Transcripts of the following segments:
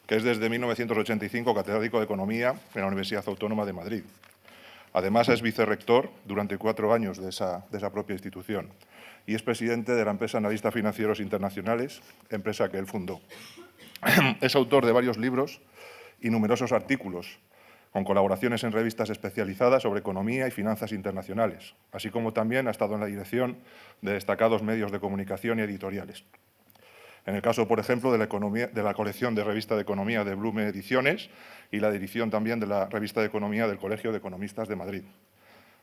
que es desde 1985 catedrático de Economía en la Universidad Autónoma de Madrid. Además, es vicerrector durante 4 años de esa propia institución y es presidente de la empresa Analista Financieros Internacionales, empresa que él fundó. Es autor de varios libros y numerosos artículos, con colaboraciones en revistas especializadas sobre economía y finanzas internacionales, así como también ha estado en la dirección de destacados medios de comunicación y editoriales. En el caso, por ejemplo, de la colección de revista de economía de Blume Ediciones y la dirección también de la revista de economía del Colegio de Economistas de Madrid,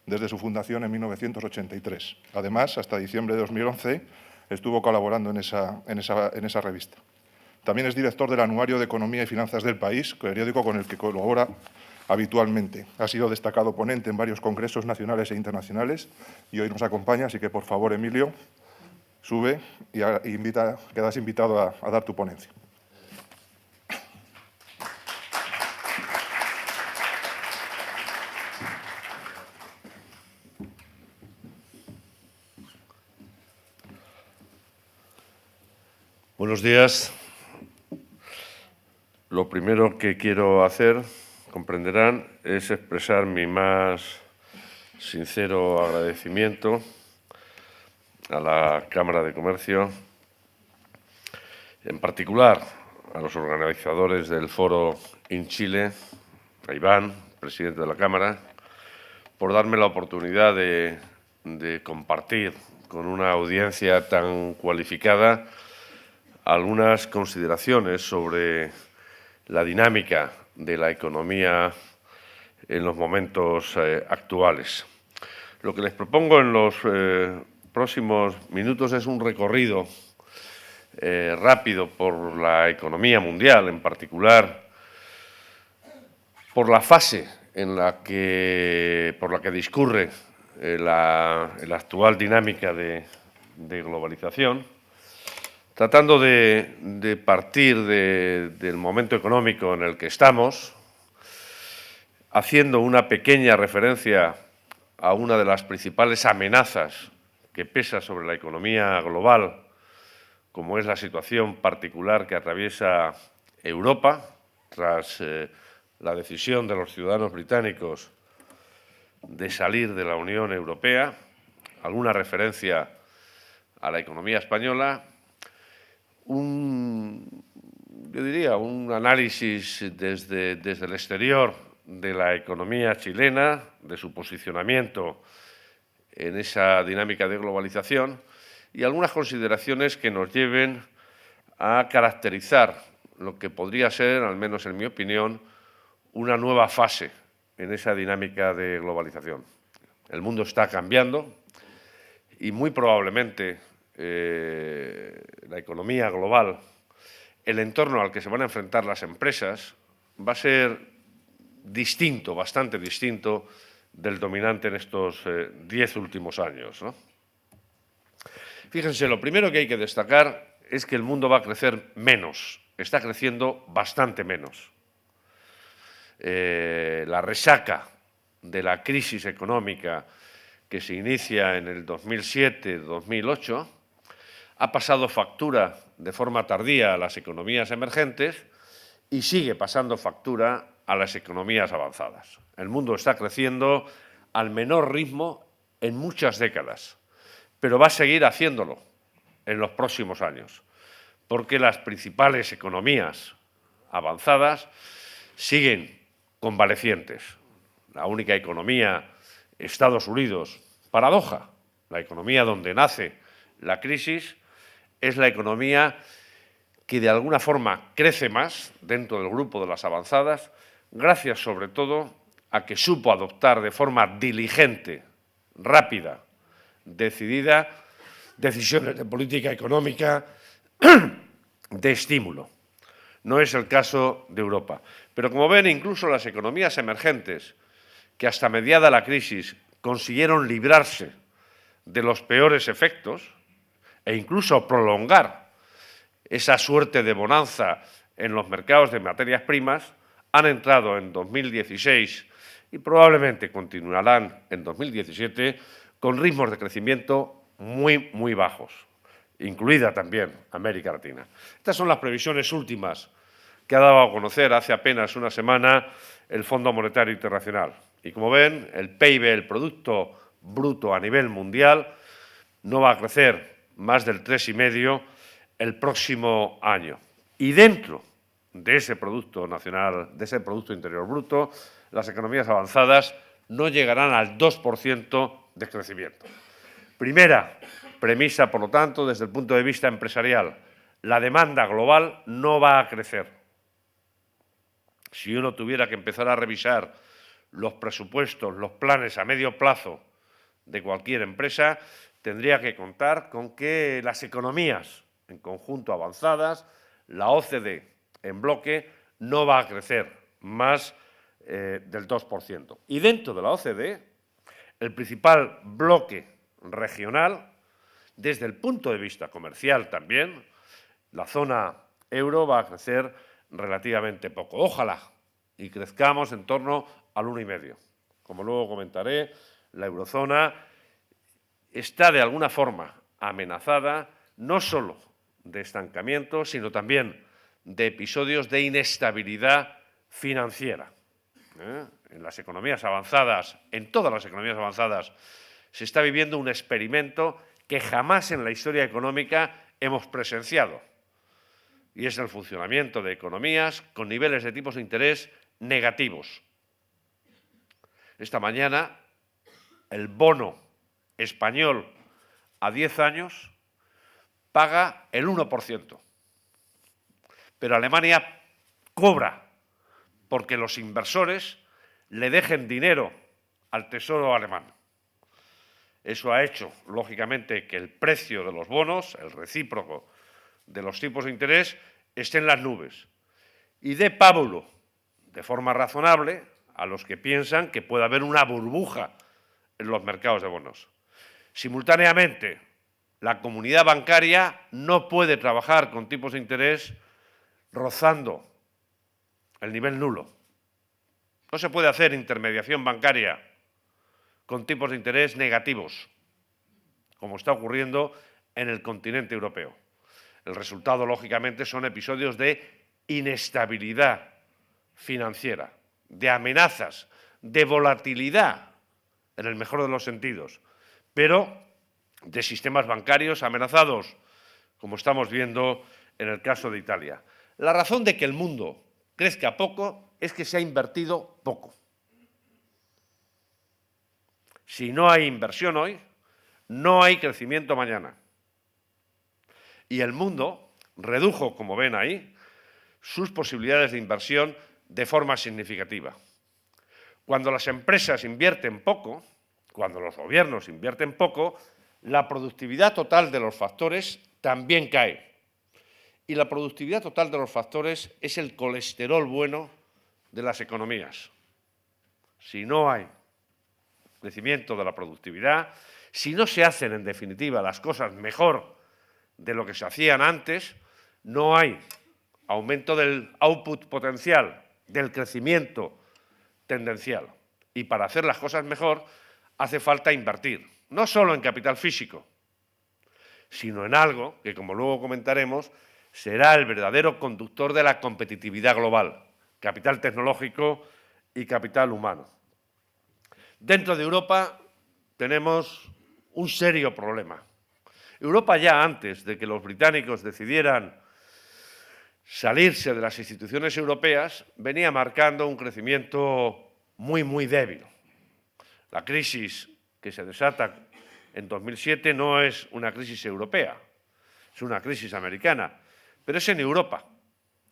desde su fundación en 1983. Además, hasta diciembre de 2011 estuvo colaborando en esa revista. También es director del Anuario de Economía y Finanzas del País, periódico con el que colabora habitualmente. Ha sido destacado ponente en varios congresos nacionales e internacionales y hoy nos acompaña, así que, por favor, Emilio, sube y quedas invitado a dar tu ponencia. Buenos días. Lo primero que quiero hacer, comprenderán, es expresar mi más sincero agradecimiento a la Cámara de Comercio, en particular a los organizadores del Foro in Chile, a Iván, presidente de la Cámara, por darme la oportunidad de compartir con una audiencia tan cualificada algunas consideraciones sobre la dinámica de la economía en los momentos actuales. Lo que les propongo en los próximos minutos es un recorrido rápido por la economía mundial, en particular por la fase por la que discurre la actual dinámica de globalización, tratando de partir del momento económico en el que estamos, haciendo una pequeña referencia a una de las principales amenazas que pesa sobre la economía global, como es la situación particular que atraviesa Europa tras la decisión de los ciudadanos británicos de salir de la Unión Europea, alguna referencia a la economía española, yo diría un análisis desde el exterior de la economía chilena, de su posicionamiento en esa dinámica de globalización y algunas consideraciones que nos lleven a caracterizar lo que podría ser, al menos en mi opinión, una nueva fase en esa dinámica de globalización. El mundo está cambiando y muy probablemente la economía global, el entorno al que se van a enfrentar las empresas, va a ser distinto, bastante distinto del dominante en estos 10 últimos años, ¿no? Fíjense, lo primero que hay que destacar es que el mundo va a crecer menos, está creciendo bastante menos. La resaca de la crisis económica que se inicia en el 2007-2008 ha pasado factura de forma tardía a las economías emergentes y sigue pasando factura a las economías avanzadas. El mundo está creciendo al menor ritmo en muchas décadas, pero va a seguir haciéndolo en los próximos años, porque las principales economías avanzadas siguen convalecientes. La única economía, Estados Unidos, paradoja, la economía donde nace la crisis, es la economía que de alguna forma crece más dentro del grupo de las avanzadas, gracias sobre todo a que supo adoptar de forma diligente, rápida, decidida, decisiones de política económica de estímulo. No es el caso de Europa. Pero como ven, incluso las economías emergentes, que hasta mediada la crisis consiguieron librarse de los peores efectos e incluso prolongar esa suerte de bonanza en los mercados de materias primas, han entrado en 2016 y probablemente continuarán en 2017 con ritmos de crecimiento muy bajos, incluida también América Latina. Estas son las previsiones últimas que ha dado a conocer hace apenas una semana el Fondo Monetario Internacional. Y como ven, el PIB, el Producto Bruto a nivel mundial, no va a crecer más del 3,5% el próximo año. Y dentro de ese Producto Nacional, de ese Producto Interior Bruto, las economías avanzadas no llegarán al 2% de crecimiento. Primera premisa, por lo tanto, desde el punto de vista empresarial, la demanda global no va a crecer. Si uno tuviera que empezar a revisar los presupuestos, los planes a medio plazo de cualquier empresa, tendría que contar con que las economías en conjunto avanzadas, la OCDE en bloque, no va a crecer más del 2%. Y dentro de la OCDE, el principal bloque regional, desde el punto de vista comercial también, la zona euro va a crecer relativamente poco. Ojalá y crezcamos en torno al 1,5%. Como luego comentaré, la eurozona está de alguna forma amenazada no solo de estancamiento, sino también de episodios de inestabilidad financiera. En las economías avanzadas, en todas las economías avanzadas, se está viviendo un experimento que jamás en la historia económica hemos presenciado, y es el funcionamiento de economías con niveles de tipos de interés negativos. Esta mañana, el bono español a 10 años paga el 1%, pero Alemania cobra porque los inversores le dejen dinero al Tesoro alemán. Eso ha hecho, lógicamente, que el precio de los bonos, el recíproco de los tipos de interés, esté en las nubes y dé pábulo, de forma razonable, a los que piensan que puede haber una burbuja en los mercados de bonos. Simultáneamente, la comunidad bancaria no puede trabajar con tipos de interés rozando el nivel nulo. No se puede hacer intermediación bancaria con tipos de interés negativos, como está ocurriendo en el continente europeo. El resultado, lógicamente, son episodios de inestabilidad financiera, de amenazas, de volatilidad, en el mejor de los sentidos, pero de sistemas bancarios amenazados, como estamos viendo en el caso de Italia. La razón de que el mundo crezca poco es que se ha invertido poco. Si no hay inversión hoy, no hay crecimiento mañana. Y el mundo redujo, como ven ahí, sus posibilidades de inversión de forma significativa. Cuando las empresas invierten poco, cuando los gobiernos invierten poco, la productividad total de los factores también cae. Y la productividad total de los factores es el colesterol bueno de las economías. Si no hay crecimiento de la productividad, si no se hacen, en definitiva, las cosas mejor de lo que se hacían antes, no hay aumento del output potencial, del crecimiento tendencial. Y para hacer las cosas mejor hace falta invertir, no solo en capital físico, sino en algo que, como luego comentaremos, será el verdadero conductor de la competitividad global, capital tecnológico y capital humano. Dentro de Europa tenemos un serio problema. Europa, ya antes de que los británicos decidieran salirse de las instituciones europeas, venía marcando un crecimiento muy débil. La crisis que se desata en 2007 no es una crisis europea, es una crisis americana, pero es en Europa,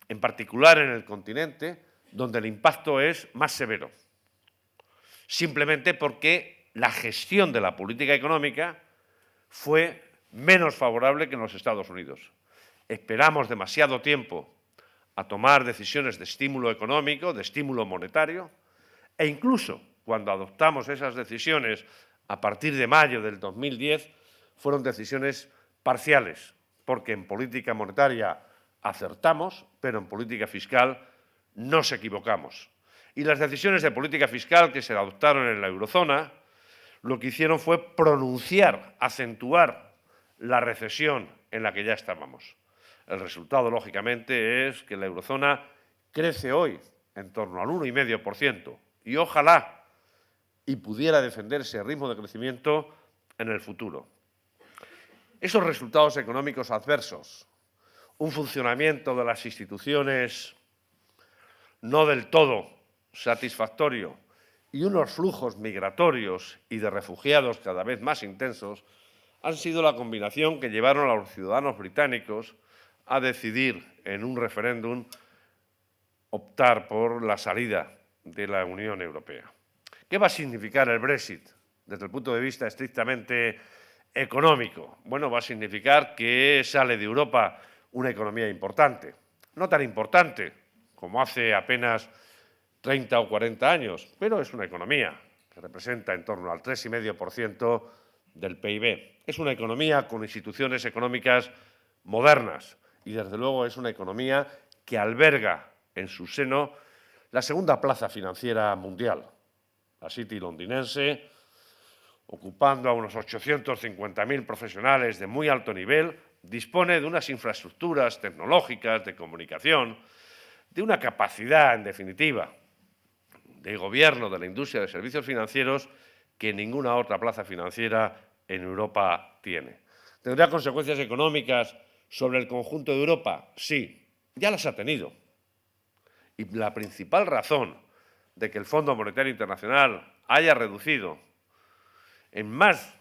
en particular en el continente, donde el impacto es más severo. Simplemente porque la gestión de la política económica fue menos favorable que en los Estados Unidos. Esperamos demasiado tiempo a tomar decisiones de estímulo económico, de estímulo monetario, e incluso cuando adoptamos esas decisiones a partir de mayo del 2010, fueron decisiones parciales, porque en política monetaria acertamos, pero en política fiscal nos equivocamos. Y las decisiones de política fiscal que se adoptaron en la eurozona lo que hicieron fue pronunciar, acentuar la recesión en la que ya estábamos. El resultado, lógicamente, es que la eurozona crece hoy en torno al 1,5% y ojalá y pudiera defenderse el ritmo de crecimiento en el futuro. Esos resultados económicos adversos, un funcionamiento de las instituciones no del todo satisfactorio y unos flujos migratorios y de refugiados cada vez más intensos han sido la combinación que llevaron a los ciudadanos británicos a decidir en un referéndum optar por la salida de la Unión Europea. ¿Qué va a significar el Brexit desde el punto de vista estrictamente económico? Bueno, va a significar que sale de Europa una economía importante, no tan importante como hace apenas 30 o 40 años, pero es una economía que representa en torno al 3,5% del PIB. Es una economía con instituciones económicas modernas y, desde luego, es una economía que alberga en su seno la segunda plaza financiera mundial, la City londinense, ocupando a unos 850.000 profesionales de muy alto nivel, dispone de unas infraestructuras tecnológicas, de comunicación, de una capacidad, en definitiva, de gobierno de la industria de servicios financieros que ninguna otra plaza financiera en Europa tiene. ¿Tendrá consecuencias económicas sobre el conjunto de Europa? Sí, ya las ha tenido. Y la principal razón de que el Fondo Monetario Internacional haya reducido en más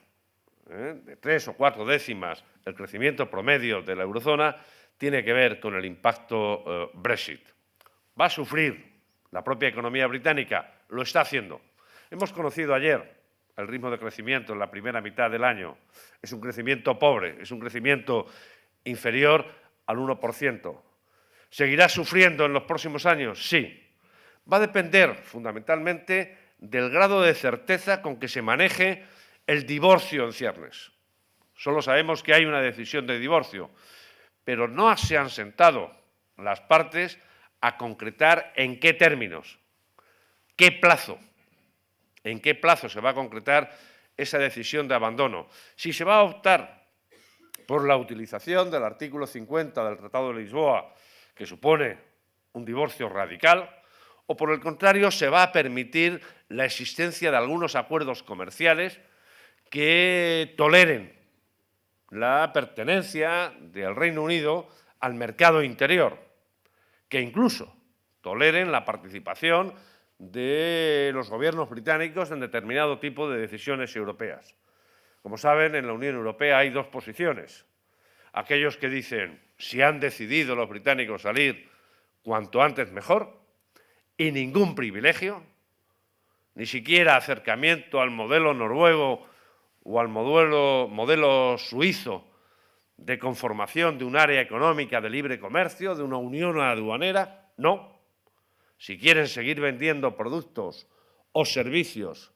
de 3 o 4 décimas el crecimiento promedio de la eurozona tiene que ver con el impacto Brexit. ¿Va a sufrir la propia economía británica? Lo está haciendo. Hemos conocido ayer el ritmo de crecimiento en la primera mitad del año. Es un crecimiento pobre, es un crecimiento inferior al 1%. ¿Seguirá sufriendo en los próximos años? Sí. Va a depender fundamentalmente del grado de certeza con que se maneje el divorcio en ciernes. Solo sabemos que hay una decisión de divorcio, pero no se han sentado las partes a concretar en qué términos, qué plazo, en qué plazo se va a concretar esa decisión de abandono. Si se va a optar por la utilización del artículo 50 del Tratado de Lisboa, que supone un divorcio radical, o por el contrario se va a permitir la existencia de algunos acuerdos comerciales que toleren la pertenencia del Reino Unido al mercado interior, que incluso toleren la participación de los gobiernos británicos en determinado tipo de decisiones europeas. Como saben, en la Unión Europea hay dos posiciones. Aquellos que dicen, si han decidido los británicos salir, cuanto antes mejor, y ningún privilegio, ni siquiera acercamiento al modelo noruego o al modelo suizo de conformación de un área económica de libre comercio, de una unión aduanera, no. Si quieren seguir vendiendo productos o servicios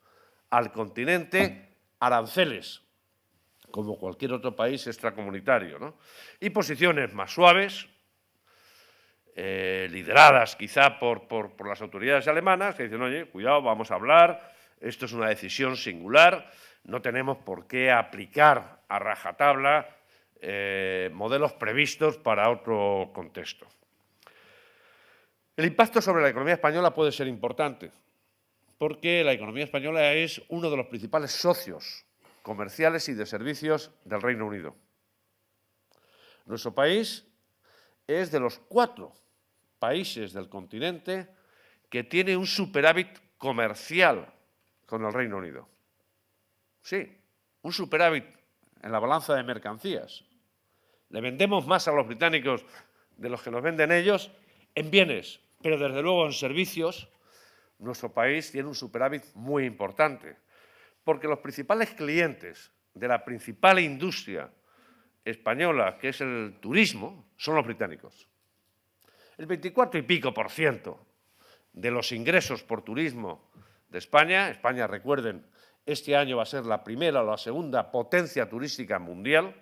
al continente, aranceles, como cualquier otro país extracomunitario, ¿no? Y posiciones más suaves, lideradas quizá por las autoridades alemanas, que dicen, oye, cuidado, vamos a hablar, esto es una decisión singular, no tenemos por qué aplicar a rajatabla modelos previstos para otro contexto. El impacto sobre la economía española puede ser importante, porque la economía española es uno de los principales socios comerciales y de servicios del Reino Unido. Nuestro país es de los 4 países del continente que tiene un superávit comercial con el Reino Unido. Sí, un superávit en la balanza de mercancías. Le vendemos más a los británicos de los que nos venden ellos en bienes, pero desde luego en servicios nuestro país tiene un superávit muy importante, porque los principales clientes de la principal industria española, que es el turismo, son los británicos. El 24 y pico por ciento de los ingresos por turismo de España, recuerden, este año va a ser la primera o la segunda potencia turística mundial,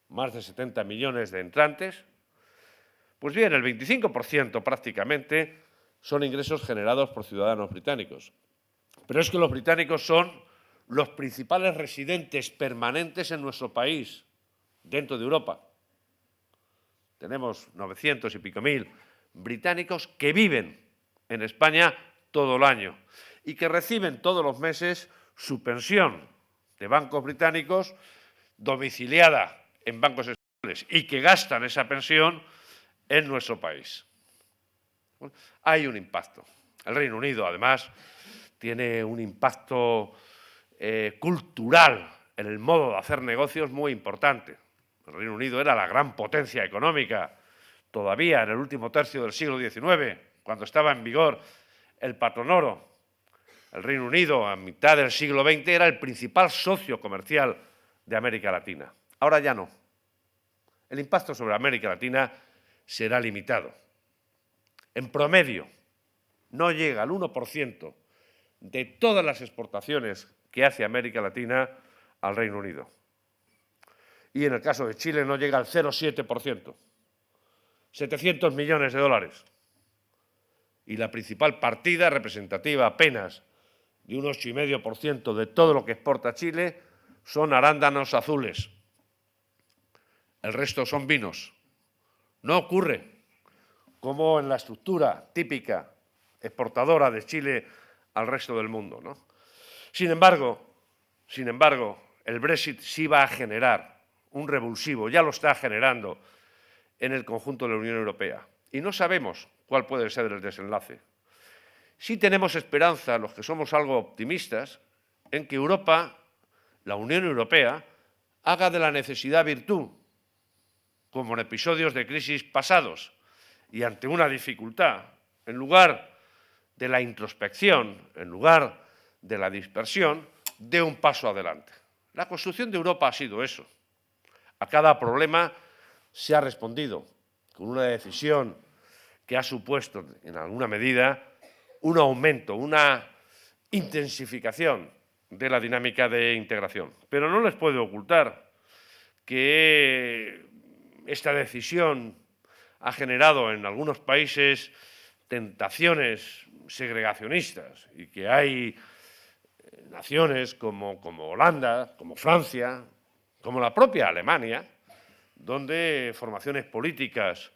más de 70 millones de entrantes, pues bien, el 25% prácticamente son ingresos generados por ciudadanos británicos. Pero es que los británicos son los principales residentes permanentes en nuestro país, dentro de Europa. Tenemos 900 y pico mil británicos que viven en España todo el año y que reciben todos los meses su pensión de bancos británicos domiciliada en bancos españoles y que gastan esa pensión en nuestro país. Bueno, hay un impacto. El Reino Unido, además, tiene un impacto cultural en el modo de hacer negocios muy importante. El Reino Unido era la gran potencia económica todavía en el último tercio del siglo XIX, cuando estaba en vigor el patrón oro. El Reino Unido, a mitad del siglo XX, era el principal socio comercial de América Latina. Ahora ya no. El impacto sobre América Latina será limitado. En promedio, no llega al 1% de todas las exportaciones que hace América Latina al Reino Unido. Y en el caso de Chile no llega al 0,7%. 700 millones de dólares. Y la principal partida representativa apenas de un 8,5% de todo lo que exporta Chile son arándanos azules. El resto son vinos. No ocurre como en la estructura típica exportadora de Chile al resto del mundo, ¿no? Sin embargo, el Brexit sí va a generar un revulsivo, ya lo está generando en el conjunto de la Unión Europea. Y no sabemos cuál puede ser el desenlace. Sí tenemos esperanza, los que somos algo optimistas, en que Europa, la Unión Europea, haga de la necesidad virtud, como en episodios de crisis pasados, y ante una dificultad, en lugar de la introspección, en lugar de la dispersión, dé un paso adelante. La construcción de Europa ha sido eso. A cada problema se ha respondido con una decisión que ha supuesto, en alguna medida, un aumento, una intensificación de la dinámica de integración. Pero no les puedo ocultar que esta decisión ha generado en algunos países tentaciones segregacionistas y que hay naciones como Holanda, como Francia, como la propia Alemania, donde formaciones políticas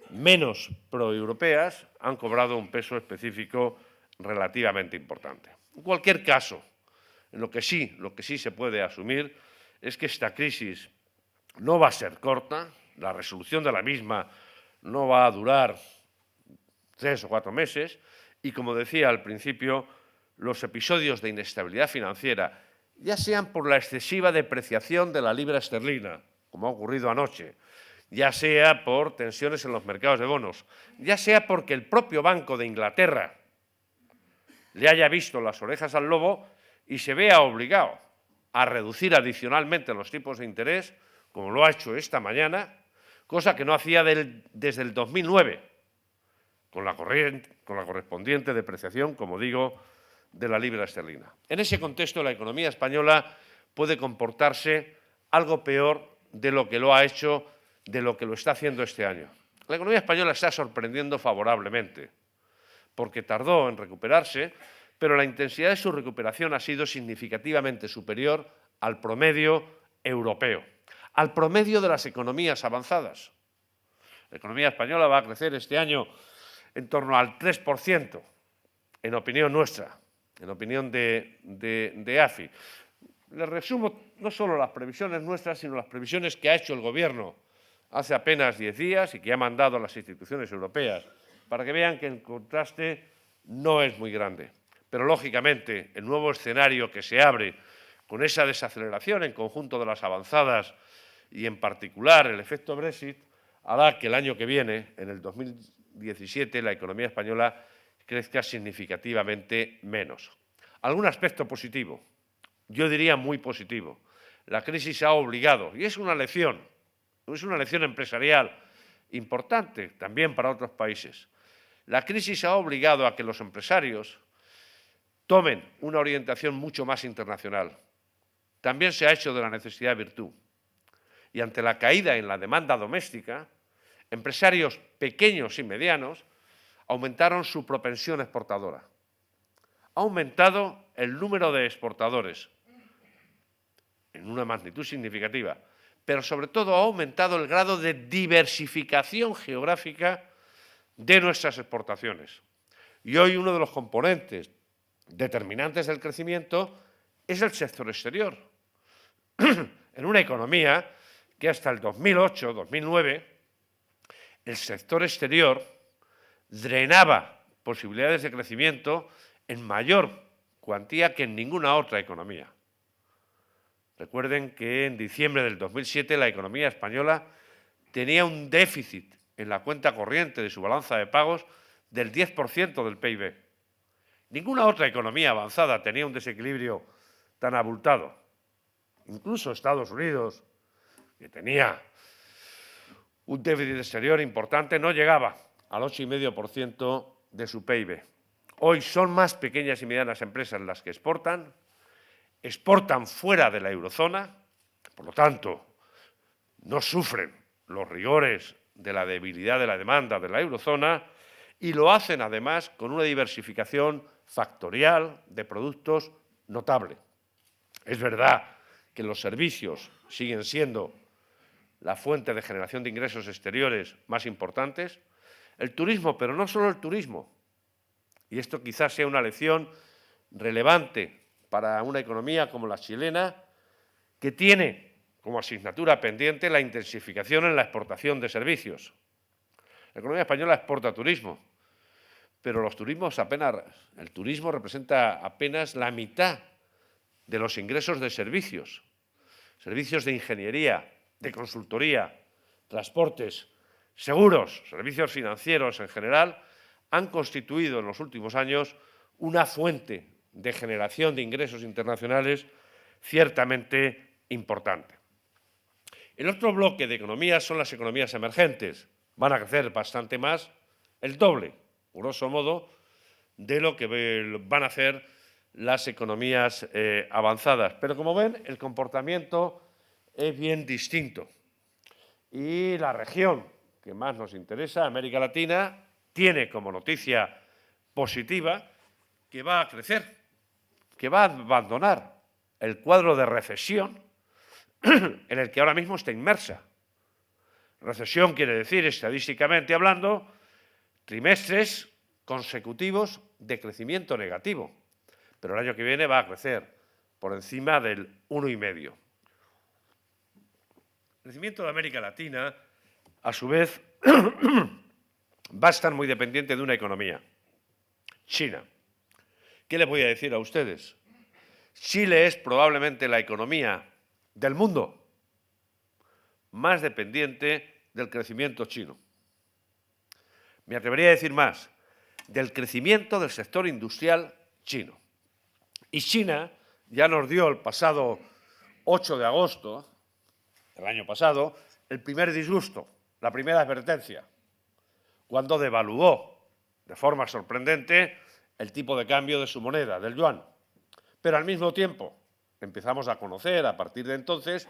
menos proeuropeas han cobrado un peso específico relativamente importante. En cualquier caso, lo que sí se puede asumir es que esta crisis no va a ser corta, la resolución de la misma no va a durar 3 o 4 meses y, como decía al principio, los episodios de inestabilidad financiera, ya sean por la excesiva depreciación de la libra esterlina, como ha ocurrido anoche, ya sea por tensiones en los mercados de bonos, ya sea porque el propio Banco de Inglaterra le haya visto las orejas al lobo y se vea obligado a reducir adicionalmente los tipos de interés, como lo ha hecho esta mañana, cosa que no hacía desde el 2009, con la correspondiente depreciación, como digo, de la libra esterlina. En ese contexto, la economía española puede comportarse algo peor de lo que lo ha hecho, de lo que lo está haciendo este año. La economía española está sorprendiendo favorablemente, porque tardó en recuperarse, pero la intensidad de su recuperación ha sido significativamente superior al promedio europeo, al promedio de las economías avanzadas. La economía española va a crecer este año en torno al 3%, en opinión nuestra, en opinión de AFI. Les resumo no solo las previsiones nuestras, sino las previsiones que ha hecho el Gobierno hace apenas 10 días y que ha mandado a las instituciones europeas, para que vean que el contraste no es muy grande. Pero, lógicamente, el nuevo escenario que se abre con esa desaceleración en conjunto de las avanzadas y, en particular, el efecto Brexit, hará que el año que viene, en el 2017, la economía española crezca significativamente menos. Algún aspecto positivo, yo diría muy positivo. La crisis ha obligado, y es una lección empresarial importante también para otros países. La crisis ha obligado a que los empresarios tomen una orientación mucho más internacional. También se ha hecho de la necesidad virtud. Y ante la caída en la demanda doméstica, empresarios pequeños y medianos aumentaron su propensión exportadora. Ha aumentado el número de exportadores en una magnitud significativa, pero sobre todo ha aumentado el grado de diversificación geográfica de nuestras exportaciones. Y hoy uno de los componentes determinantes del crecimiento es el sector exterior. En una economía que hasta el 2008-2009 el sector exterior drenaba posibilidades de crecimiento en mayor cuantía que en ninguna otra economía. Recuerden que en diciembre del 2007 la economía española tenía un déficit en la cuenta corriente de su balanza de pagos del 10% del PIB. Ninguna otra economía avanzada tenía un desequilibrio tan abultado. Incluso Estados Unidos, que tenía un déficit exterior importante, no llegaba al 8,5% de su PIB. Hoy son más pequeñas y medianas empresas las que exportan fuera de la eurozona, por lo tanto, no sufren los rigores de la debilidad de la demanda de la eurozona y lo hacen además con una diversificación factorial de productos notable. Es verdad que los servicios siguen siendo la fuente de generación de ingresos exteriores más importantes, el turismo, pero no solo el turismo, y esto quizás sea una lección relevante para una economía como la chilena, que tiene como asignatura pendiente la intensificación en la exportación de servicios. La economía española exporta turismo, pero el turismo representa apenas la mitad de los ingresos de servicios de ingeniería, de consultoría, transportes, seguros, servicios financieros en general, han constituido en los últimos años una fuente de generación de ingresos internacionales ciertamente importante. El otro bloque de economías son las economías emergentes. Van a crecer bastante más, el doble, grosso modo, de lo que van a hacer las economías avanzadas. Pero como ven, el comportamiento es bien distinto. Y la región que más nos interesa, América Latina, tiene como noticia positiva que va a crecer, que va a abandonar el cuadro de recesión en el que ahora mismo está inmersa. Recesión quiere decir, estadísticamente hablando, trimestres consecutivos de crecimiento negativo, pero el año que viene va a crecer por encima del 1,5. El crecimiento de América Latina, a su vez, va a estar muy dependiente de una economía, China. ¿Qué les voy a decir a ustedes? Chile es probablemente la economía del mundo más dependiente del crecimiento chino. Me atrevería a decir más, del crecimiento del sector industrial chino. Y China ya nos dio el pasado 8 de agosto del año pasado el primer disgusto, la primera advertencia, cuando devaluó de forma sorprendente el tipo de cambio de su moneda, del yuan. Pero al mismo tiempo empezamos a conocer, a partir de entonces,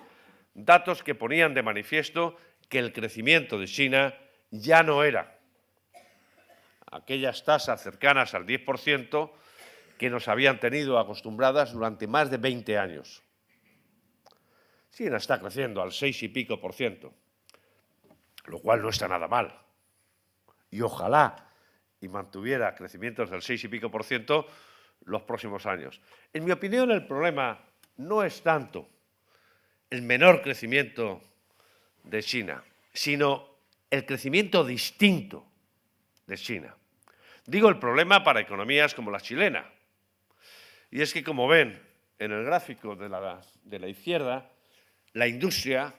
datos que ponían de manifiesto que el crecimiento de China ya no era aquellas tasas cercanas al 10% que nos habían tenido acostumbradas durante más de 20 años. China está creciendo al 6 y pico por ciento, lo cual no está nada mal. Y ojalá y mantuviera crecimientos del 6 y pico por ciento los próximos años. En mi opinión, el problema no es tanto el menor crecimiento de China, sino el crecimiento distinto de China. Digo el problema para economías como la chilena. Y es que, como ven en el gráfico de la izquierda, la industria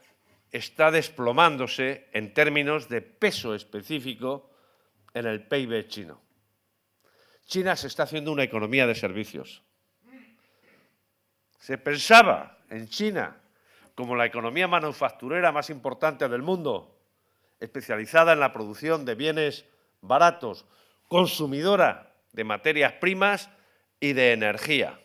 está desplomándose en términos de peso específico en el PIB chino. China se está haciendo una economía de servicios. Se pensaba en China como la economía manufacturera más importante del mundo, especializada en la producción de bienes baratos, consumidora de materias primas y de energía.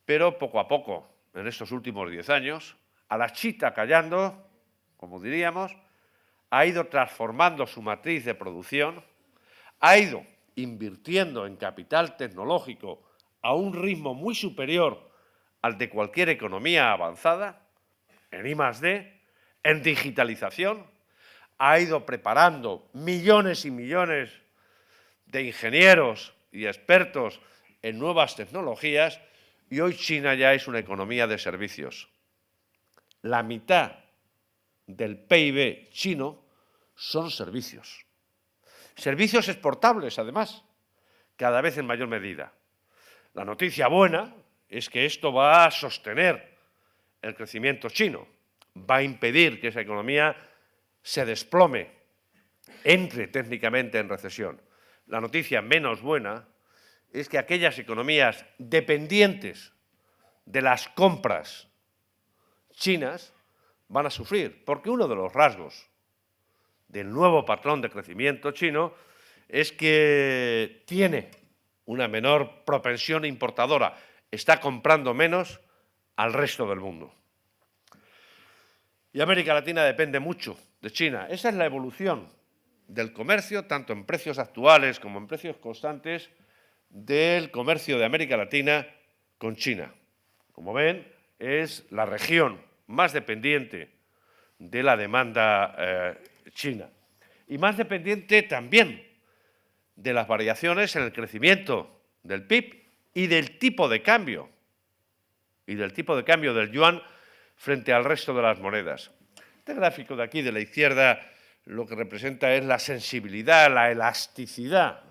Pero poco a poco, en estos últimos 10 años, a la chita callando, como diríamos, ha ido transformando su matriz de producción, ha ido invirtiendo en capital tecnológico a un ritmo muy superior al de cualquier economía avanzada, en I+D, en digitalización, ha ido preparando millones y millones de ingenieros y expertos en nuevas tecnologías, y hoy China ya es una economía de servicios. La mitad del PIB chino son servicios. Servicios exportables, además, cada vez en mayor medida. La noticia buena es que esto va a sostener el crecimiento chino, va a impedir que esa economía se desplome, entre técnicamente en recesión. La noticia menos buena es que aquellas economías dependientes de las compras chinas van a sufrir, porque uno de los rasgos del nuevo patrón de crecimiento chino es que tiene una menor propensión importadora, está comprando menos al resto del mundo. Y América Latina depende mucho de China. Esa es la evolución del comercio, tanto en precios actuales como en precios constantes, del comercio de América Latina con China. Como ven, es la región más dependiente de la demanda china y más dependiente también de las variaciones en el crecimiento del PIB y del tipo de cambio del yuan frente al resto de las monedas. Este gráfico de aquí, de la izquierda, lo que representa es la sensibilidad, la elasticidad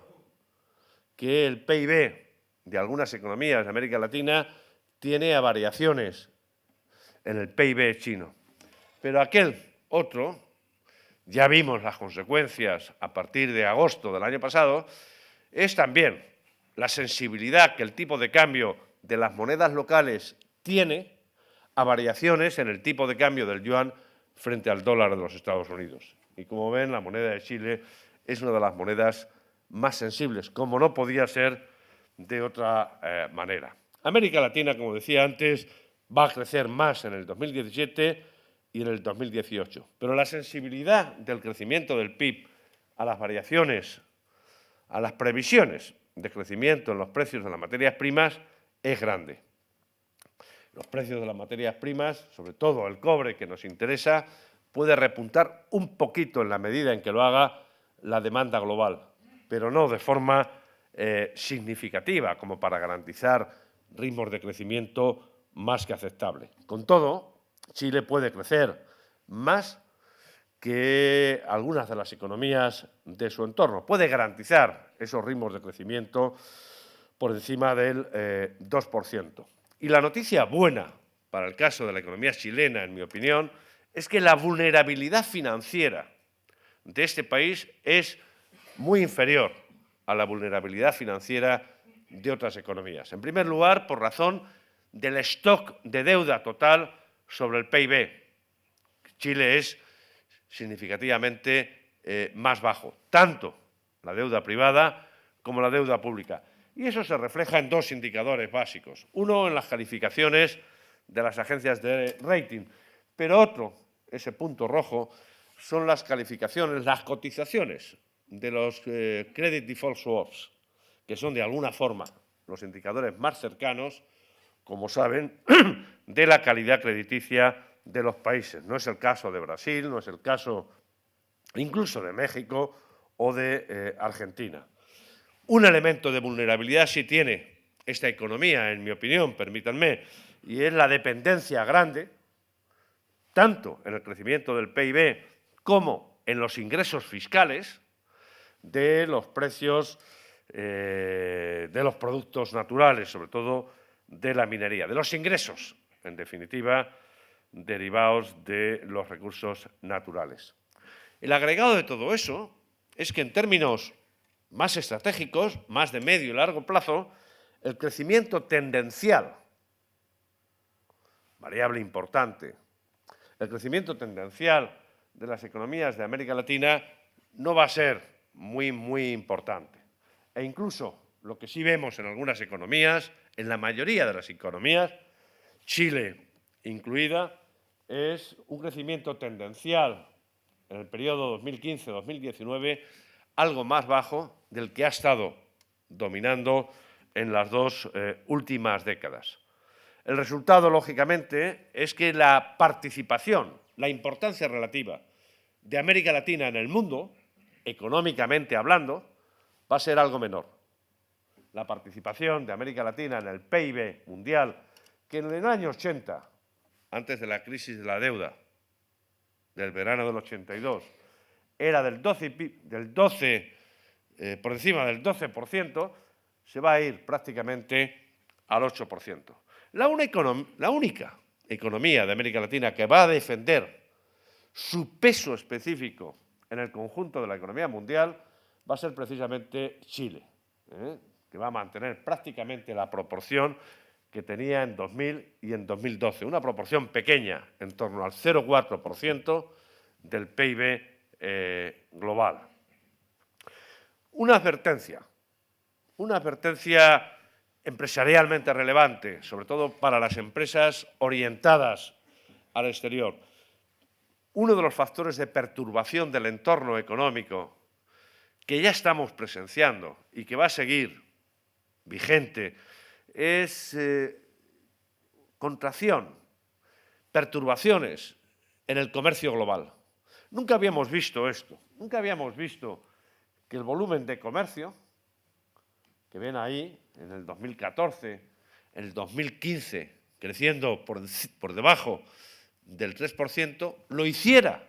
que el PIB de algunas economías de América Latina tiene a variaciones en el PIB chino. Pero aquel otro, ya vimos las consecuencias a partir de agosto del año pasado, es también la sensibilidad que el tipo de cambio de las monedas locales tiene a variaciones en el tipo de cambio del yuan frente al dólar de los Estados Unidos. Y como ven, la moneda de Chile es una de las monedas más sensibles, como no podía ser de otra manera. América Latina, como decía antes, va a crecer más en el 2017 y en el 2018. Pero la sensibilidad del crecimiento del PIB a las variaciones, a las previsiones de crecimiento en los precios de las materias primas es grande. Los precios de las materias primas, sobre todo el cobre que nos interesa, puede repuntar un poquito en la medida en que lo haga la demanda global, pero no de forma significativa como para garantizar ritmos de crecimiento más que aceptable. Con todo, Chile puede crecer más que algunas de las economías de su entorno. Puede garantizar esos ritmos de crecimiento por encima del 2%. Y la noticia buena para el caso de la economía chilena, en mi opinión, es que la vulnerabilidad financiera de este país es muy inferior a la vulnerabilidad financiera de otras economías. En primer lugar, por razón del stock de deuda total sobre el PIB. Chile es significativamente más bajo, tanto la deuda privada como la deuda pública. Y eso se refleja en dos indicadores básicos. Uno, en las calificaciones de las agencias de rating, pero otro, ese punto rojo, son las calificaciones, las cotizaciones de los credit default swaps, que son de alguna forma los indicadores más cercanos, como saben, de la calidad crediticia de los países. No es el caso de Brasil, no es el caso incluso de México o de Argentina. Un elemento de vulnerabilidad sí tiene esta economía, en mi opinión, permítanme, y es la dependencia grande, tanto en el crecimiento del PIB como en los ingresos fiscales, de los precios de los productos naturales, sobre todo de la minería, de los ingresos, en definitiva, derivados de los recursos naturales. El agregado de todo eso es que en términos más estratégicos, más de medio y largo plazo, el crecimiento tendencial, variable importante, el crecimiento tendencial de las economías de América Latina no va a ser muy importante. E incluso lo que sí vemos en algunas economías, en la mayoría de las economías, Chile incluida, es un crecimiento tendencial en el periodo 2015-2019 algo más bajo del que ha estado dominando en las dos últimas décadas. El resultado, lógicamente, es que la participación, la importancia relativa de América Latina en el mundo, económicamente hablando, va a ser algo menor. La participación de América Latina en el PIB mundial, que en el año 80, antes de la crisis de la deuda, del verano del 82, era del 12, por encima del 12%, se va a ir prácticamente al 8%. La única economía de América Latina que va a defender su peso específico en el conjunto de la economía mundial va a ser precisamente Chile, que va a mantener prácticamente la proporción que tenía en 2000 y en 2012, una proporción pequeña, en torno al 0,4% del PIB global. Una advertencia empresarialmente relevante, sobre todo para las empresas orientadas al exterior. Uno de los factores de perturbación del entorno económico que ya estamos presenciando y que va a seguir vigente es contracción, perturbaciones en el comercio global. Nunca habíamos visto esto, nunca habíamos visto que el volumen de comercio que ven ahí en el 2014, en el 2015, creciendo por debajo del 3%, lo hiciera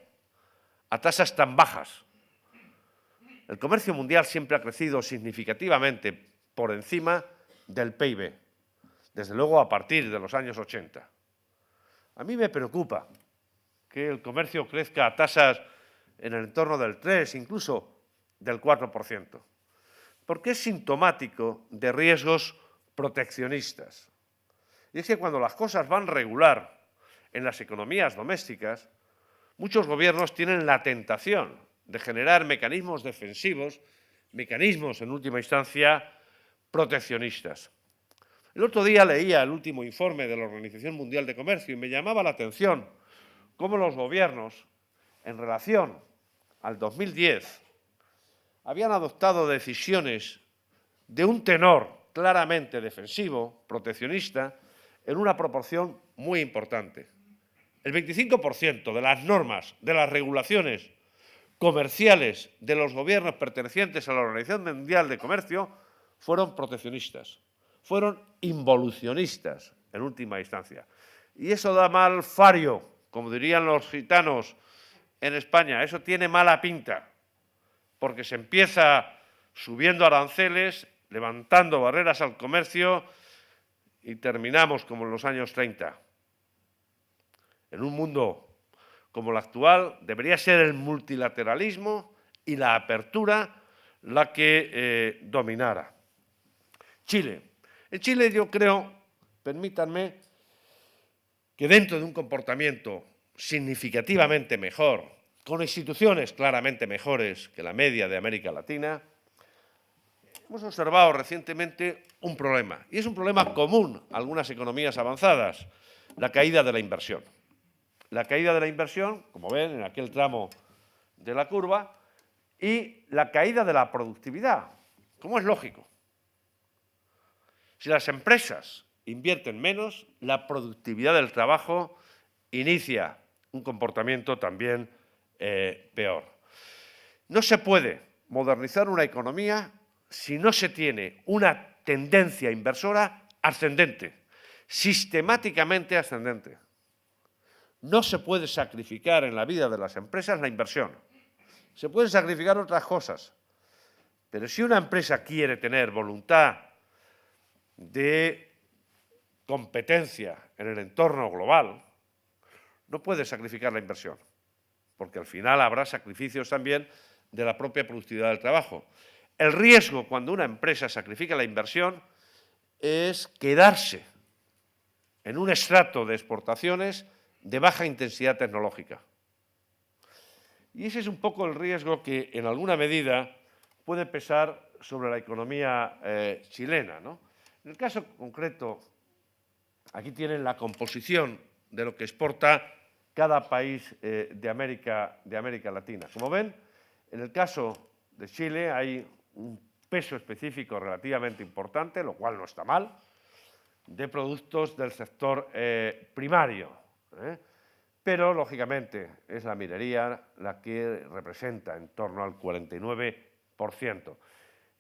a tasas tan bajas. El comercio mundial siempre ha crecido significativamente por encima del PIB, desde luego a partir de los años 80. A mí me preocupa que el comercio crezca a tasas en el entorno del 3, incluso del 4%, porque es sintomático de riesgos proteccionistas. Y es que cuando las cosas van regular en las economías domésticas, muchos gobiernos tienen la tentación de generar mecanismos defensivos, mecanismos, en última instancia, proteccionistas. El otro día leía el último informe de la Organización Mundial de Comercio y me llamaba la atención cómo los gobiernos, en relación al 2010, habían adoptado decisiones de un tenor claramente defensivo, proteccionista, en una proporción muy importante. El 25% de las normas, de las regulaciones comerciales de los gobiernos pertenecientes a la Organización Mundial de Comercio fueron proteccionistas, fueron involucionistas en última instancia. Y eso da mal fario, como dirían los gitanos en España, eso tiene mala pinta, porque se empieza subiendo aranceles, levantando barreras al comercio y terminamos como en los años 30. En un mundo como el actual debería ser el multilateralismo y la apertura la que dominara. Chile. En Chile yo creo, permítanme, que dentro de un comportamiento significativamente mejor, con instituciones claramente mejores que la media de América Latina, hemos observado recientemente un problema, y es un problema común a algunas economías avanzadas, la caída de la inversión. La caída de la inversión, como ven en aquel tramo de la curva, y la caída de la productividad, como es lógico. Si las empresas invierten menos, la productividad del trabajo inicia un comportamiento también peor. No se puede modernizar una economía si no se tiene una tendencia inversora ascendente, sistemáticamente ascendente. No se puede sacrificar en la vida de las empresas la inversión. Se pueden sacrificar otras cosas. Pero si una empresa quiere tener voluntad de competencia en el entorno global, no puede sacrificar la inversión, porque al final habrá sacrificios también de la propia productividad del trabajo. El riesgo cuando una empresa sacrifica la inversión es quedarse en un estrato de exportaciones de baja intensidad tecnológica. Y ese es un poco el riesgo que, en alguna medida, puede pesar sobre la economía chilena, ¿no? En el caso concreto, aquí tienen la composición de lo que exporta cada país de América Latina. Como ven, en el caso de Chile hay un peso específico relativamente importante, lo cual no está mal, de productos del sector primario. pero, lógicamente, es la minería la que representa en torno al 49%.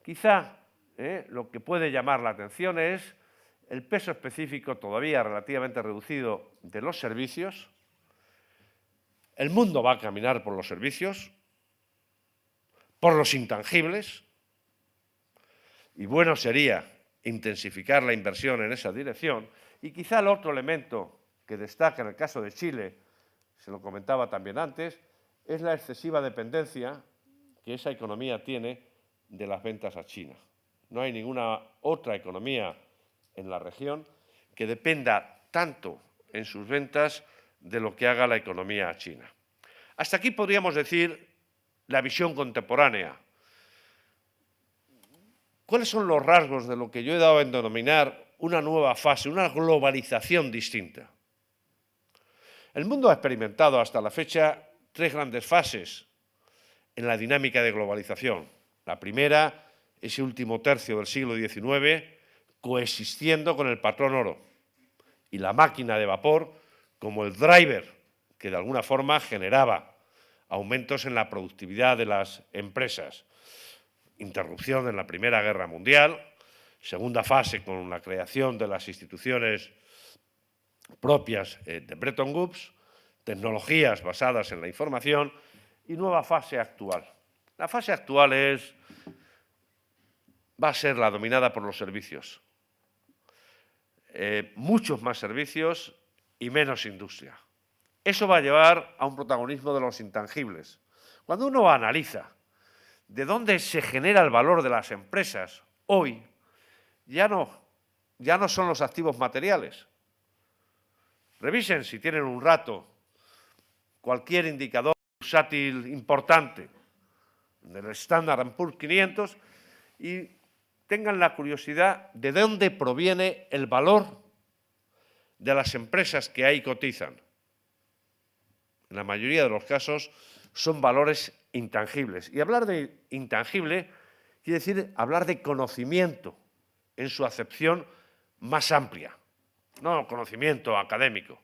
Quizá lo que puede llamar la atención es el peso específico todavía relativamente reducido de los servicios. El mundo va a caminar por los servicios, por los intangibles, y bueno sería intensificar la inversión en esa dirección. Y quizá el otro elemento que destaca en el caso de Chile, se lo comentaba también antes, es la excesiva dependencia que esa economía tiene de las ventas a China. No hay ninguna otra economía en la región que dependa tanto en sus ventas de lo que haga la economía china. Hasta aquí podríamos decir la visión contemporánea. ¿Cuáles son los rasgos de lo que yo he dado a denominar una nueva fase, una globalización distinta? El mundo ha experimentado hasta la fecha 3 grandes fases en la dinámica de globalización. La primera, ese último tercio del siglo XIX, coexistiendo con el patrón oro y la máquina de vapor como el driver que de alguna forma generaba aumentos en la productividad de las empresas. Interrupción en la Primera Guerra Mundial, segunda fase con la creación de las instituciones propias de Bretton Woods, tecnologías basadas en la información y nueva fase actual. La fase actual va a ser la dominada por los servicios. Muchos más servicios y menos industria. Eso va a llevar a un protagonismo de los intangibles. Cuando uno analiza de dónde se genera el valor de las empresas hoy, ya no son los activos materiales. Revisen, si tienen un rato, cualquier indicador bursátil importante del Standard & Poor's 500 y tengan la curiosidad de dónde proviene el valor de las empresas que ahí cotizan. En la mayoría de los casos son valores intangibles. Y hablar de intangible quiere decir hablar de conocimiento en su acepción más amplia. No conocimiento académico,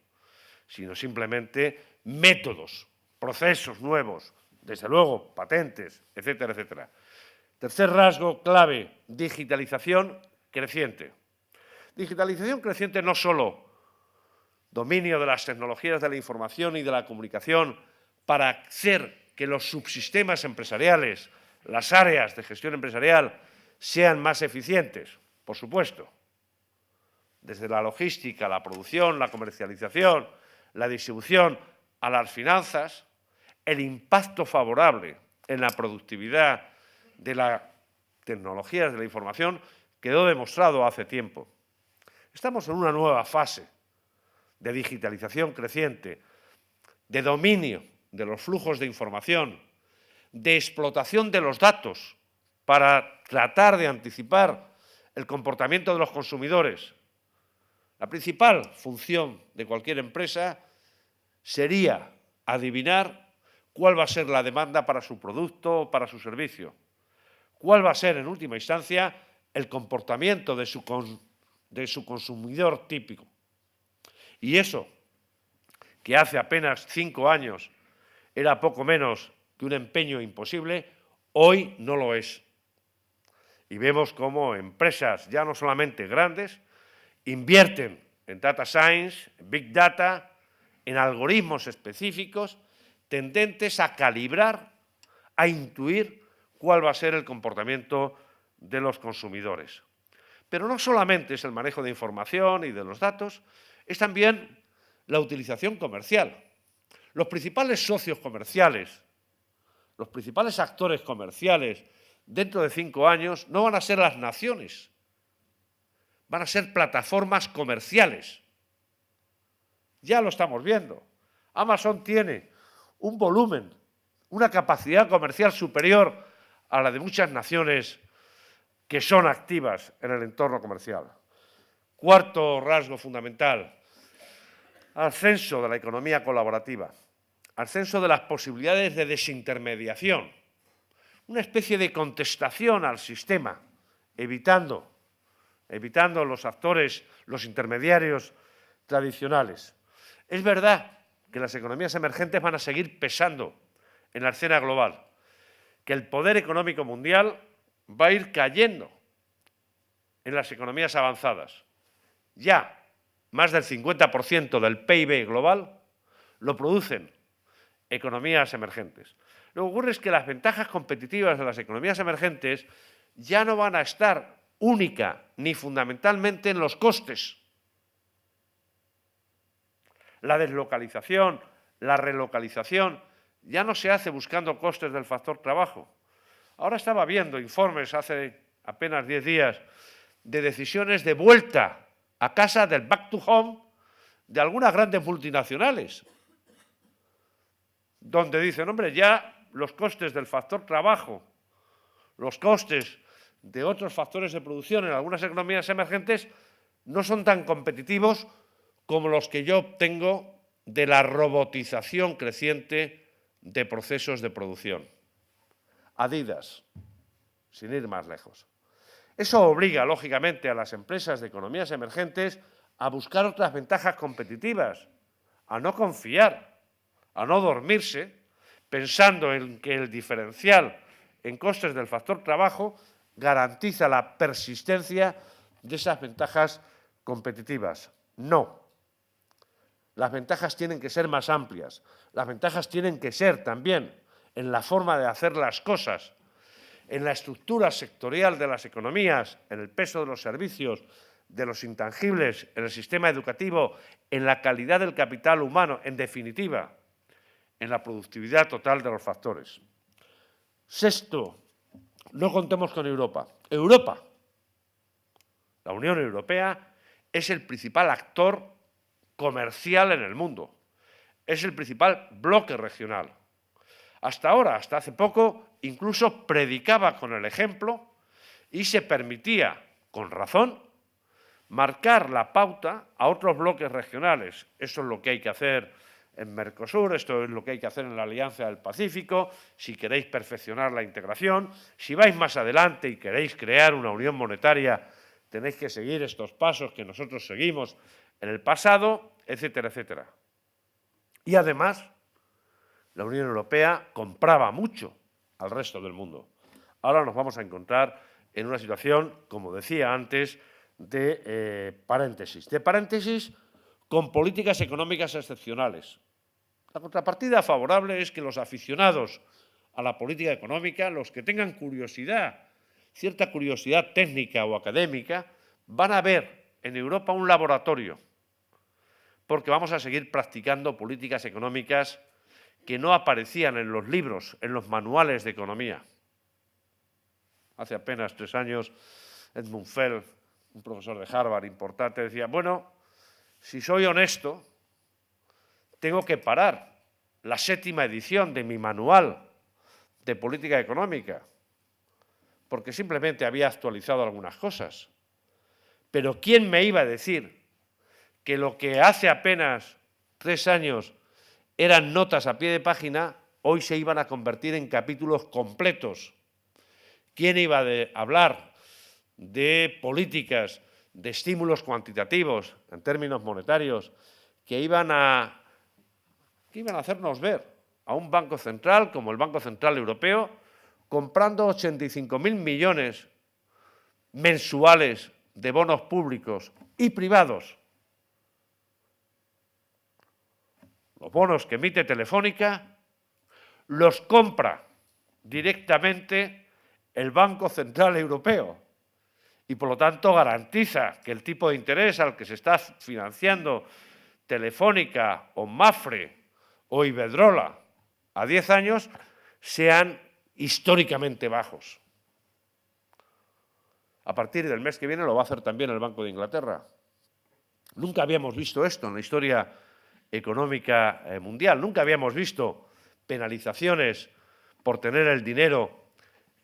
sino simplemente métodos, procesos nuevos, desde luego patentes, etcétera, etcétera. Tercer rasgo clave, digitalización creciente. Digitalización creciente no solo dominio de las tecnologías de la información y de la comunicación para hacer que los subsistemas empresariales, las áreas de gestión empresarial sean más eficientes, por supuesto. Desde la logística, la producción, la comercialización, la distribución, a las finanzas, el impacto favorable en la productividad de las tecnologías de la información quedó demostrado hace tiempo. Estamos en una nueva fase de digitalización creciente, de dominio de los flujos de información, de explotación de los datos para tratar de anticipar el comportamiento de los consumidores. La principal función de cualquier empresa sería adivinar cuál va a ser la demanda para su producto o para su servicio, cuál va a ser, en última instancia, el comportamiento de su consumidor típico. Y eso, que hace apenas 5 años era poco menos que un empeño imposible, hoy no lo es. Y vemos cómo empresas, ya no solamente grandes, invierten en data science, big data, en algoritmos específicos tendentes a calibrar, a intuir cuál va a ser el comportamiento de los consumidores. Pero no solamente es el manejo de información y de los datos, es también la utilización comercial. Los principales socios comerciales, los principales actores comerciales dentro de 5 años no van a ser las naciones, van a ser plataformas comerciales. Ya lo estamos viendo. Amazon tiene un volumen, una capacidad comercial superior a la de muchas naciones que son activas en el entorno comercial. Cuarto rasgo fundamental, ascenso de la economía colaborativa, ascenso de las posibilidades de desintermediación, una especie de contestación al sistema, evitando los actores, los intermediarios tradicionales. Es verdad que las economías emergentes van a seguir pesando en la escena global, que el poder económico mundial va a ir cayendo en las economías avanzadas. Ya más del 50% del PIB global lo producen economías emergentes. Lo que ocurre es que las ventajas competitivas de las economías emergentes ya no van a estar única ni fundamentalmente en los costes. La deslocalización, la relocalización, ya no se hace buscando costes del factor trabajo. Ahora estaba viendo informes hace apenas 10 días de decisiones de vuelta a casa del back to home de algunas grandes multinacionales, donde dicen, hombre, ya los costes del factor trabajo, los costes de otros factores de producción en algunas economías emergentes no son tan competitivos como los que yo obtengo de la robotización creciente de procesos de producción. Adidas, sin ir más lejos. Eso obliga, lógicamente, a las empresas de economías emergentes a buscar otras ventajas competitivas, a no confiar, a no dormirse, pensando en que el diferencial en costes del factor trabajo garantiza la persistencia de esas ventajas competitivas. No. Las ventajas tienen que ser más amplias. Las ventajas tienen que ser también en la forma de hacer las cosas, en la estructura sectorial de las economías, en el peso de los servicios, de los intangibles, en el sistema educativo, en la calidad del capital humano, en definitiva, en la productividad total de los factores. Sexto, no contemos con Europa. Europa, la Unión Europea, es el principal actor comercial en el mundo. Es el principal bloque regional. Hasta ahora, hasta hace poco, incluso predicaba con el ejemplo y se permitía, con razón, marcar la pauta a otros bloques regionales. Eso es lo que hay que hacer en Mercosur, esto es lo que hay que hacer en la Alianza del Pacífico, si queréis perfeccionar la integración, si vais más adelante y queréis crear una unión monetaria, tenéis que seguir estos pasos que nosotros seguimos en el pasado, etcétera, etcétera. Y además, la Unión Europea compraba mucho al resto del mundo. Ahora nos vamos a encontrar en una situación, como decía antes, de paréntesis con políticas económicas excepcionales. La contrapartida favorable es que los aficionados a la política económica, los que tengan curiosidad, cierta curiosidad técnica o académica, van a ver en Europa un laboratorio, porque vamos a seguir practicando políticas económicas que no aparecían en los libros, en los manuales de economía. Hace apenas 3 años, Edmund Feld, un profesor de Harvard importante, decía, bueno, si soy honesto, tengo que parar la 7ª edición de mi manual de política económica, porque simplemente había actualizado algunas cosas. Pero ¿quién me iba a decir que lo que hace apenas 3 años eran notas a pie de página, hoy se iban a convertir en capítulos completos? ¿Quién iba a hablar de políticas, de estímulos cuantitativos, en términos monetarios, que iban a hacernos ver a un Banco Central como el Banco Central Europeo comprando 85.000 millones mensuales de bonos públicos y privados? Los bonos que emite Telefónica los compra directamente el Banco Central Europeo y, por lo tanto, garantiza que el tipo de interés al que se está financiando Telefónica o Mapfre o Iberdrola a 10 años sean históricamente bajos. A partir del mes que viene lo va a hacer también el Banco de Inglaterra. Nunca habíamos visto esto en la historia económica mundial. Nunca habíamos visto penalizaciones por tener el dinero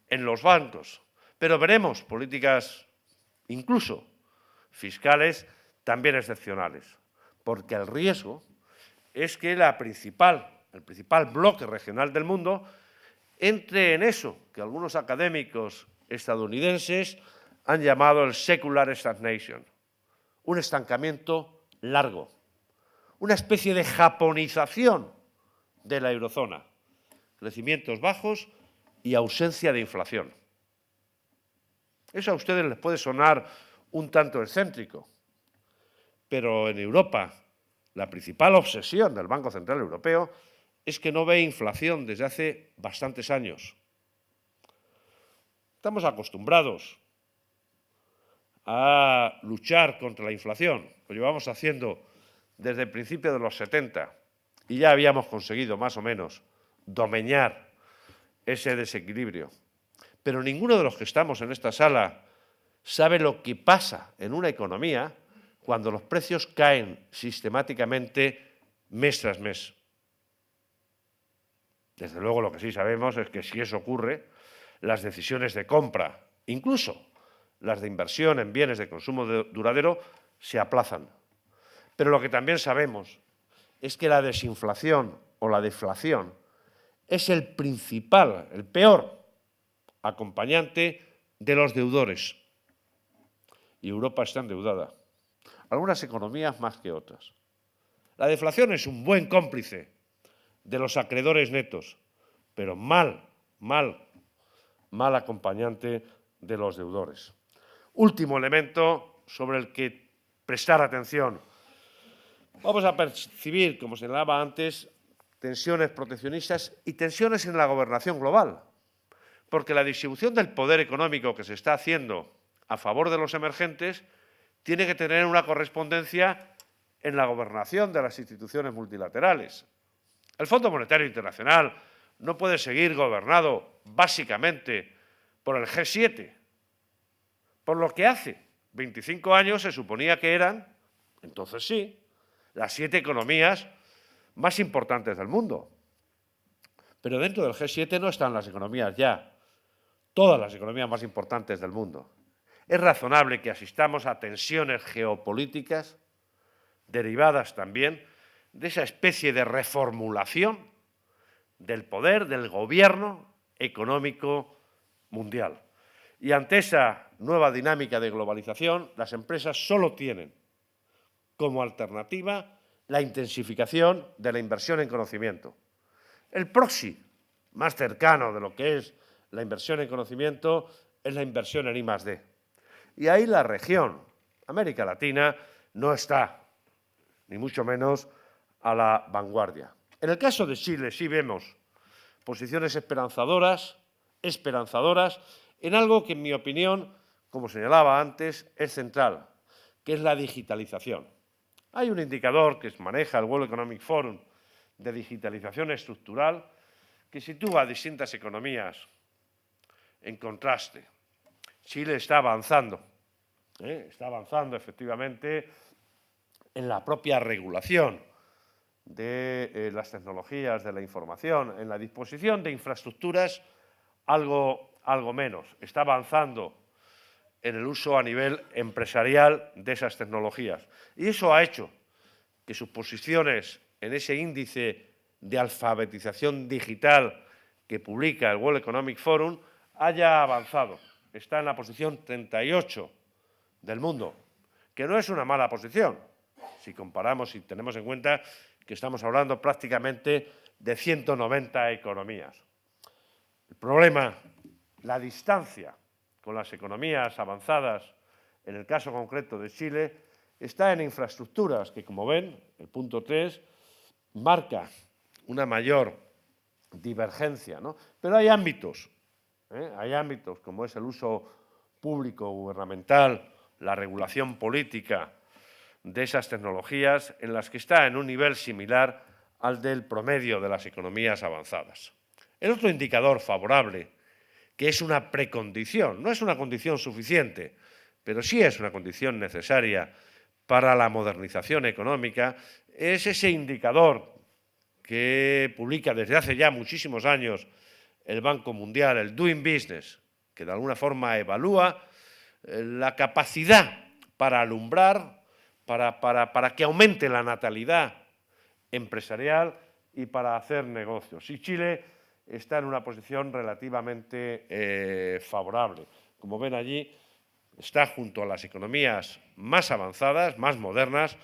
en los bancos. Pero veremos políticas, incluso fiscales, también excepcionales. Porque el riesgo es que el principal bloque regional del mundo entre en eso que algunos académicos estadounidenses han llamado el secular stagnation, un estancamiento largo, una especie de japonización de la eurozona. Crecimientos bajos y ausencia de inflación. Eso a ustedes les puede sonar un tanto excéntrico, pero en Europa la principal obsesión del Banco Central Europeo es que no ve inflación desde hace bastantes años. Estamos acostumbrados a luchar contra la inflación. Lo llevamos haciendo desde el principio de los 70 y ya habíamos conseguido más o menos domeñar ese desequilibrio. Pero ninguno de los que estamos en esta sala sabe lo que pasa en una economía cuando los precios caen sistemáticamente mes tras mes. Desde luego, lo que sí sabemos es que si eso ocurre, las decisiones de compra, incluso las de inversión en bienes de consumo duradero, se aplazan. Pero lo que también sabemos es que la desinflación o la deflación es el principal, el peor acompañante de los deudores. Y Europa está endeudada. Algunas economías más que otras. La deflación es un buen cómplice de los acreedores netos, pero mal acompañante de los deudores. Último elemento sobre el que prestar atención. Vamos a percibir, como señalaba antes, tensiones proteccionistas y tensiones en la gobernación global, porque la distribución del poder económico que se está haciendo a favor de los emergentes tiene que tener una correspondencia en la gobernación de las instituciones multilaterales. El Fondo Monetario Internacional no puede seguir gobernado básicamente por el G7, por lo que hace 25 años se suponía que eran, entonces sí, las 7 economías más importantes del mundo. Pero dentro del G7 no están las economías ya, todas las economías más importantes del mundo. Es razonable que asistamos a tensiones geopolíticas derivadas también de esa especie de reformulación del poder del gobierno económico mundial. Y ante esa nueva dinámica de globalización, las empresas solo tienen como alternativa la intensificación de la inversión en conocimiento. El proxy más cercano de lo que es la inversión en conocimiento es la inversión en I+D. Y ahí la región, América Latina, no está, ni mucho menos, a la vanguardia. En el caso de Chile sí vemos posiciones esperanzadoras en algo que, en mi opinión, como señalaba antes, es central, que es la digitalización. Hay un indicador que maneja el World Economic Forum de digitalización estructural que sitúa a distintas economías en contraste. Chile está avanzando efectivamente en la propia regulación de las tecnologías de la información, en la disposición de infraestructuras algo menos. Está avanzando en el uso a nivel empresarial de esas tecnologías. Y eso ha hecho que sus posiciones en ese índice de alfabetización digital que publica el World Economic Forum haya avanzado. Está en la posición 38 del mundo, que no es una mala posición, si comparamos y tenemos en cuenta que estamos hablando prácticamente de 190 economías. El problema, la distancia con las economías avanzadas, en el caso concreto de Chile, está en infraestructuras que, como ven, el punto 3 marca una mayor divergencia, ¿no? Pero hay ámbitos como es el uso público gubernamental, la regulación política de esas tecnologías, en las que está en un nivel similar al del promedio de las economías avanzadas. El otro indicador favorable, que es una precondición, no es una condición suficiente, pero sí es una condición necesaria para la modernización económica, es ese indicador que publica desde hace ya muchísimos años el Banco Mundial, el Doing Business, que de alguna forma evalúa la capacidad para alumbrar, para que aumente la natalidad empresarial y para hacer negocios. Y Chile está en una posición relativamente favorable. Como ven allí, está junto a las economías más avanzadas, más modernas,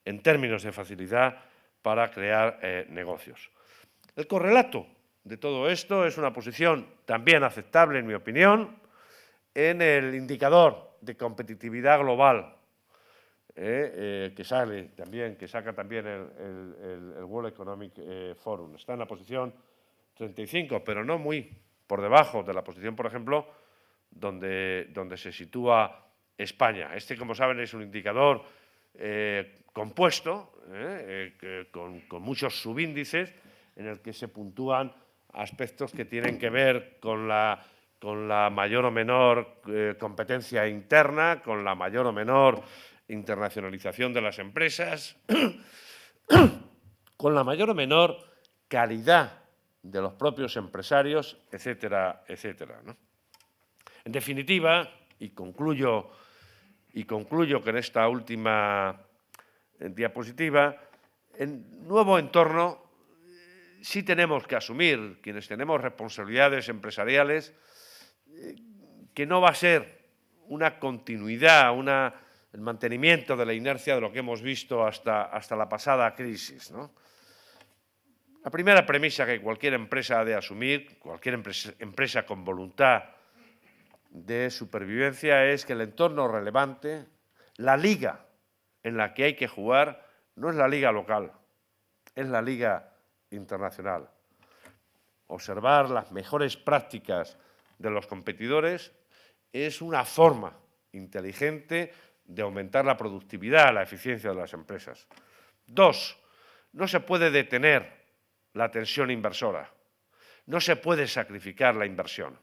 en términos de facilidad para crear negocios. El correlato de todo esto es una posición también aceptable, en mi opinión, en el indicador de competitividad global que saca también el World Economic Forum. Está en la posición 35, pero no muy por debajo de la posición, por ejemplo, donde se sitúa España. Este, como saben, es un indicador compuesto, con muchos subíndices, en el que se puntúan aspectos que tienen que ver con la mayor o menor competencia interna, con la mayor o menor internacionalización de las empresas, con la mayor o menor calidad de los propios empresarios, etcétera, etcétera, ¿no? En definitiva, y concluyo con esta última diapositiva, en nuevo entorno sí tenemos que asumir, quienes tenemos responsabilidades empresariales, que no va a ser una continuidad, el mantenimiento de la inercia de lo que hemos visto hasta la pasada crisis, ¿no? La primera premisa que cualquier empresa ha de asumir, cualquier empresa con voluntad de supervivencia, es que el entorno relevante, la liga en la que hay que jugar, no es la liga local, es la liga internacional. Observar las mejores prácticas de los competidores es una forma inteligente de aumentar la productividad, la eficiencia de las empresas. 2, no se puede detener la tensión inversora, no se puede sacrificar la inversión.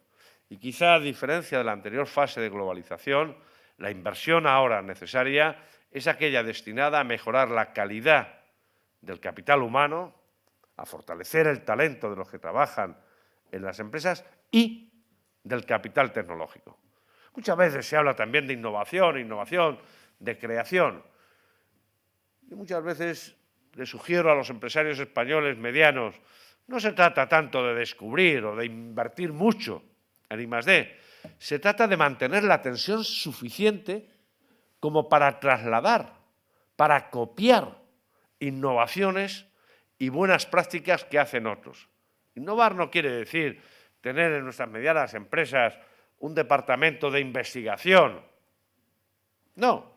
Y quizá, a diferencia de la anterior fase de globalización, la inversión ahora necesaria es aquella destinada a mejorar la calidad del capital humano, a fortalecer el talento de los que trabajan en las empresas y del capital tecnológico. Muchas veces se habla también de innovación, de creación. Y muchas veces les sugiero a los empresarios españoles medianos, no se trata tanto de descubrir o de invertir mucho en I+D, se trata de mantener la tensión suficiente como para trasladar, para copiar innovaciones y buenas prácticas que hacen otros. Innovar no quiere decir tener en nuestras medianas empresas un departamento de investigación. No,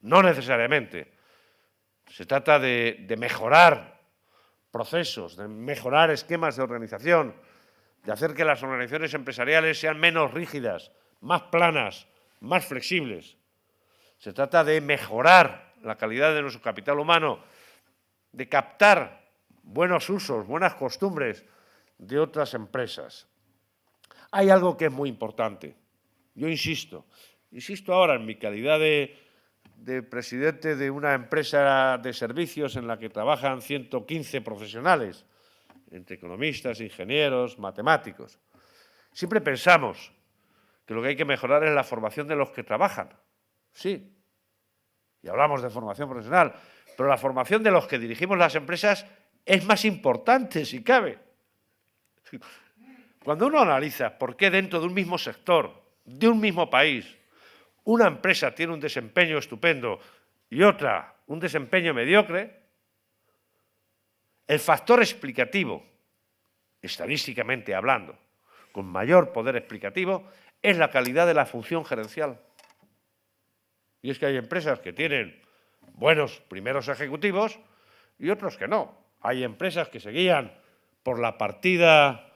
no necesariamente. Se trata de mejorar procesos, de mejorar esquemas de organización, de hacer que las organizaciones empresariales sean menos rígidas, más planas, más flexibles. Se trata de mejorar la calidad de nuestro capital humano, de captar buenos usos, buenas costumbres de otras empresas. Hay algo que es muy importante. Yo insisto ahora en mi calidad de presidente de una empresa de servicios en la que trabajan 115 profesionales, entre economistas, ingenieros, matemáticos. Siempre pensamos que lo que hay que mejorar es la formación de los que trabajan. Sí, y hablamos de formación profesional, pero la formación de los que dirigimos las empresas es más importante, si cabe. Cuando uno analiza por qué dentro de un mismo sector, de un mismo país, una empresa tiene un desempeño estupendo y otra un desempeño mediocre, el factor explicativo, estadísticamente hablando, con mayor poder explicativo, es la calidad de la función gerencial. Y es que hay empresas que tienen buenos primeros ejecutivos y otros que no. Hay empresas que se guían por la partida,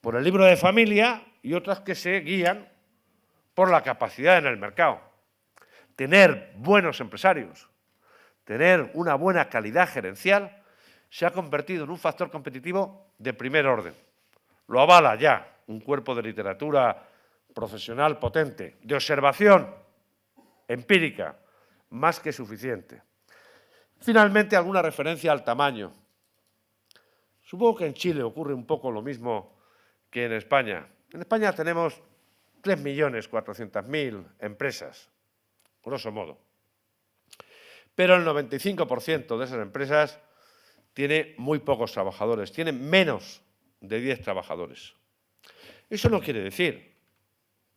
por el libro de familia, y otras que se guían por la capacidad en el mercado. Tener buenos empresarios, tener una buena calidad gerencial, se ha convertido en un factor competitivo de primer orden. Lo avala ya un cuerpo de literatura profesional potente, de observación empírica, más que suficiente. Finalmente, alguna referencia al tamaño. Supongo que en Chile ocurre un poco lo mismo que en España. En España tenemos 3.400.000 empresas, grosso modo. Pero el 95% de esas empresas tiene muy pocos trabajadores, tiene menos de 10 trabajadores. Eso no quiere decir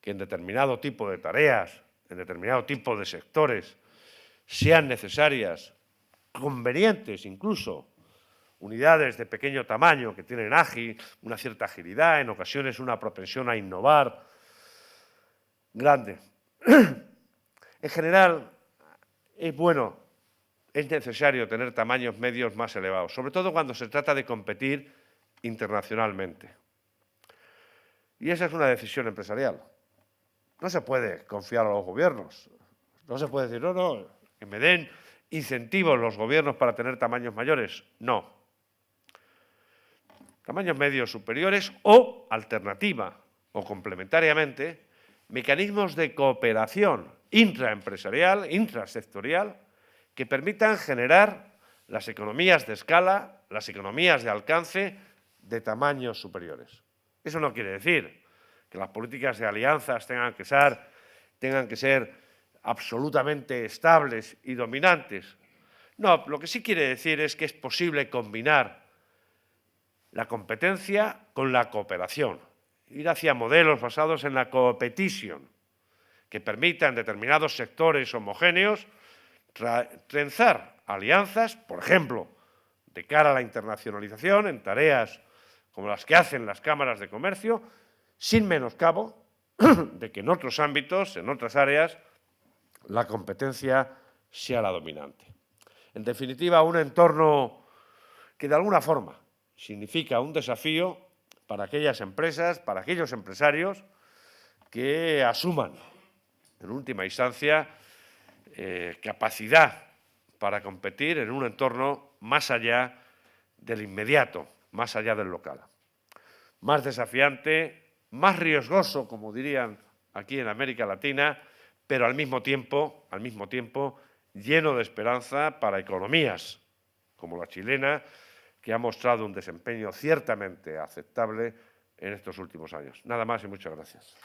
que en determinado tipo de tareas, en determinado tipo de sectores, sean necesarias, convenientes incluso, unidades de pequeño tamaño que tienen una cierta agilidad, en ocasiones una propensión a innovar grande. En general, es necesario tener tamaños medios más elevados, sobre todo cuando se trata de competir internacionalmente. Y esa es una decisión empresarial. No se puede confiar a los gobiernos. No se puede decir, no, que me den incentivos los gobiernos para tener tamaños mayores. No. Tamaños medios superiores o, alternativa o complementariamente, mecanismos de cooperación intraempresarial, intrasectorial, que permitan generar las economías de escala, las economías de alcance de tamaños superiores. Eso no quiere decir que las políticas de alianzas tengan que ser absolutamente estables y dominantes. No, lo que sí quiere decir es que es posible combinar la competencia con la cooperación, ir hacia modelos basados en la competition, que permitan en determinados sectores homogéneos trenzar alianzas, por ejemplo, de cara a la internacionalización en tareas como las que hacen las cámaras de comercio, sin menoscabo de que en otros ámbitos, en otras áreas, la competencia sea la dominante. En definitiva, un entorno que de alguna forma significa un desafío para aquellas empresas, para aquellos empresarios que asuman, en última instancia, capacidad para competir en un entorno más allá del inmediato, más allá del local. Más desafiante, más riesgoso, como dirían aquí en América Latina, pero al mismo tiempo lleno de esperanza para economías como la chilena, que ha mostrado un desempeño ciertamente aceptable en estos últimos años. Nada más y muchas gracias.